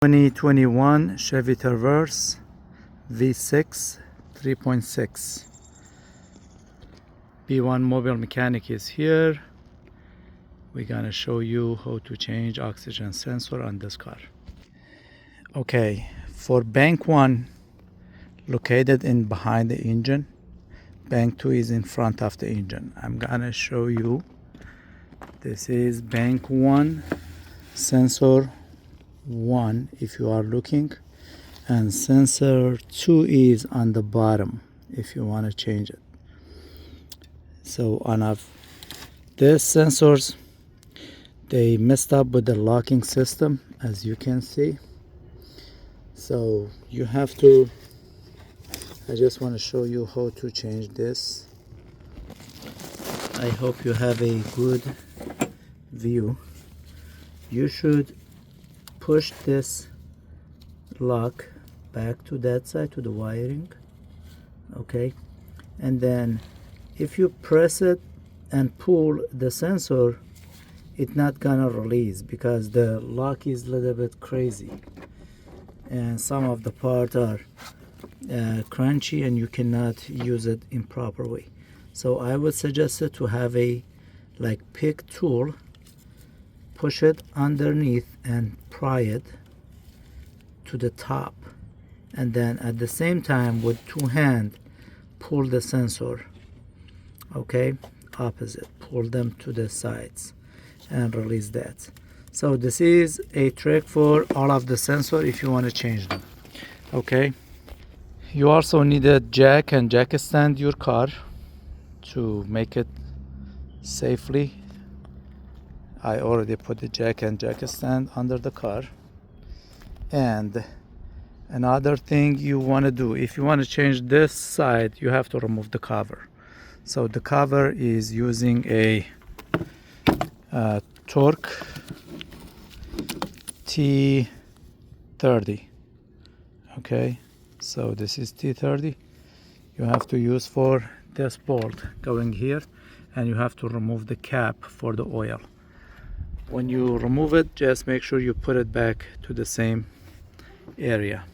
2021 Chevy Traverse V6 3.6. B1 Mobile Mechanic is here. We're gonna show you how to change oxygen sensor on this car. Okay, for bank 1 located in behind the engine, bank 2 is in front of the engine. I'm gonna show you. This is bank 1 sensor 1 if you are looking, and sensor 2 is on the bottom if you want to change it. So on these sensors, they messed up with the locking system, as you can see. So you have to, I just want to show you how to change this. I hope you have a good view. You should push this lock back to that side, to the wiring, okay, and then if you press it and pull the sensor, it's not gonna release because the lock is a little bit crazy and some of the parts are crunchy and you cannot use it in proper way. So I would suggest it to have a pick tool, push it underneath and pry it to the top, and then at the same time with 2 hands pull the sensor, okay, opposite, pull them to the sides and release that. So this is a trick for all of the sensor if you want to change them. Okay, you also need a jack and jack stand your car to make it safely. I already put the jack and jack stand under the car. And another thing you want to do, if you want to change this side, you have to remove the cover. So the cover is using a Torque T30. Okay, so this is T30. You have to use for this bolt going here, and you have to remove the cap for the oil. When you remove it, just make sure you put it back to the same area.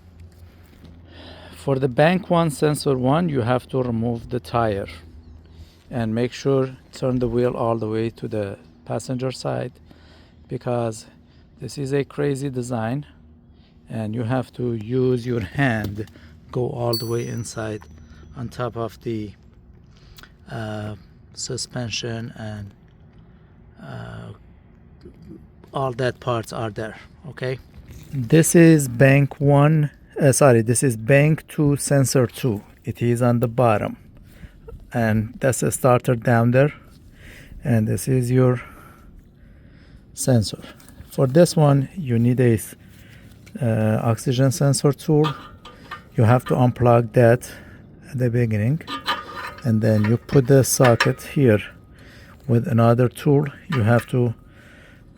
For the bank 1 sensor 1, you have to remove the tire and make sure turn the wheel all the way to the passenger side, because this is a crazy design and you have to use your hand, go all the way inside on top of the suspension, and all that parts are there. Okay, this is bank 1 this is bank 2 sensor 2. It is on the bottom, and that's a starter down there, and this is your sensor. For this one you need a oxygen sensor tool. You have to unplug that at the beginning, and then you put the socket here with another tool. You have to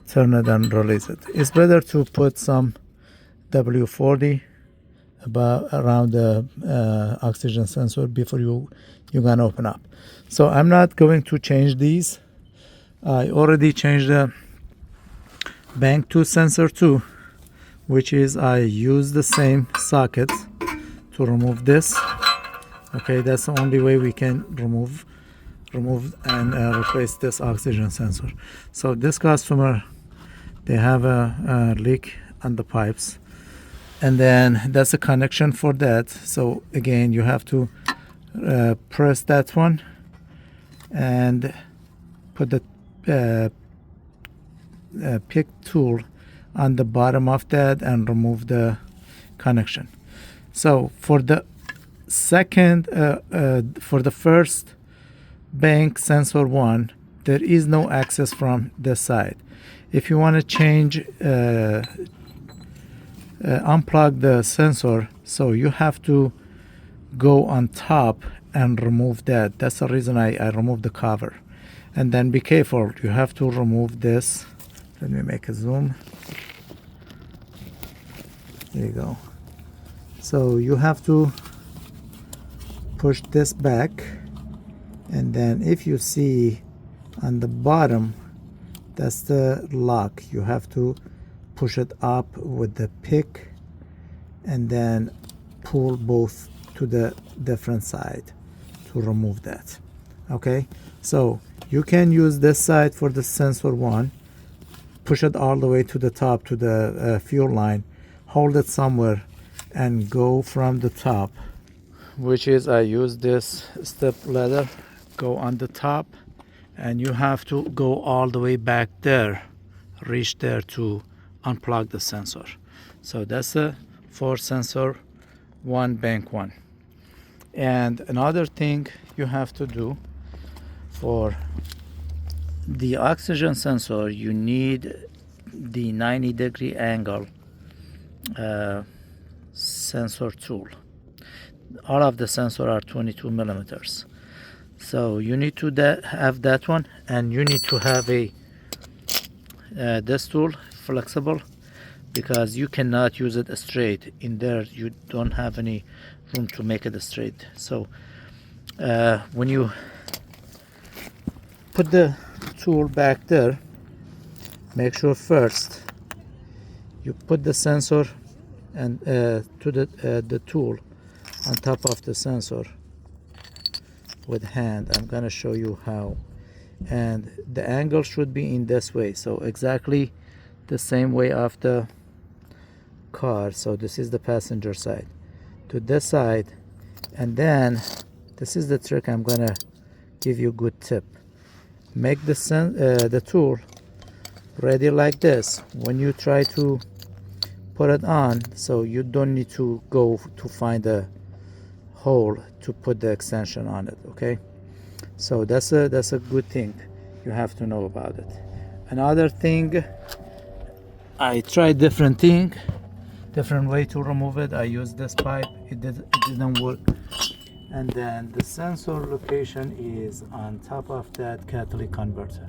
turn it and release it. It's better to put some W40 around the oxygen sensor before you're gonna open up. So I'm not going to change these. I already changed the bank 2 sensor 2, which is I use the same socket to remove this. Okay, that's the only way we can remove and replace this oxygen sensor. So this customer, they have a leak on the pipes, and then that's a connection for that. So again, you have to press that one and put the pick tool on the bottom of that and remove the connection. So for the first bank sensor 1, there is no access from this side. If you want to change unplug the sensor, so you have to go on top and remove that. That's the reason I removed the cover. And then be careful, you have to remove this. Let me make a zoom. There you go. So you have to push this back, and then if you see on the bottom, that's the lock. You have to push it up with the pick and then pull both to the different side to remove that. Okay, so you can use this side for the sensor one, push it all the way to the top to the fuel line, hold it somewhere and go from the top, which is I use this step ladder, go on the top, and you have to go all the way back there, reach there to unplug the sensor. So that's a 4 sensor, 1 bank 1. And another thing you have to do for the oxygen sensor, you need the 90-degree angle sensor tool. All of the sensor are 22 millimeters. So you need to have that one, and you need to have a this tool flexible, because you cannot use it straight. In there you don't have any room to make it straight. So when you put the tool back there, make sure first you put the sensor and to the tool on top of the sensor with hand. I'm gonna show you how, and the angle should be in this way, so exactly the same way of the car. So this is the passenger side to this side, and then this is the trick I'm gonna give you. Good tip: make the tool ready like this when you try to put it on, so you don't need to go to find a hole to put the extension on it. Okay, so that's a good thing you have to know about it. Another thing, I tried different way to remove it. I used this pipe, it didn't work. And then the sensor location is on top of that catalytic converter.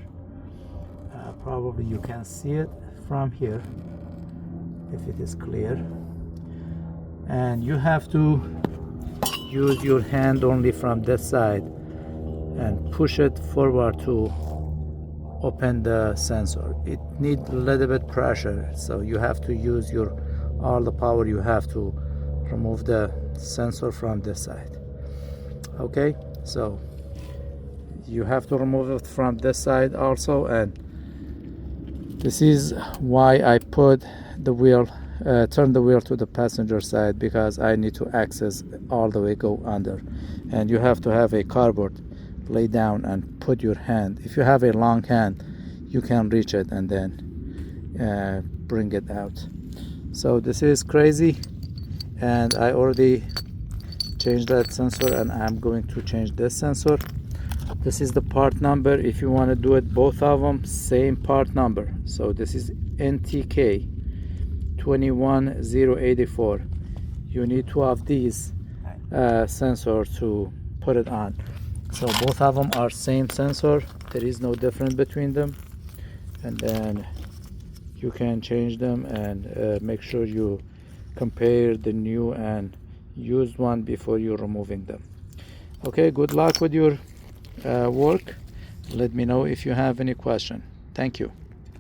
Probably you can see it from here if it is clear, and you have to use your hand only from this side and push it forward to open the sensor. It needs a little bit pressure, so you have to use all the power you have to remove the sensor from this side. Okay, so you have to remove it from this side also, and this is why I put the wheel, turn the wheel to the passenger side, because I need to access all the way, go under. And you have to have a cardboard, lay down and put your hand. If you have a long hand, you can reach it and then bring it out. So this is crazy, and I already changed that sensor, and I'm going to change this sensor. This is the part number. If you want to do it both of them, same part number. So this is NTK 21084. You need 2 of these sensors to put it on. So both of them are same sensor, there is no difference between them. And then you can change them and make sure you compare the new and used one before you're removing them. Okay, good luck with your work. Let me know if you have any question. Thank you.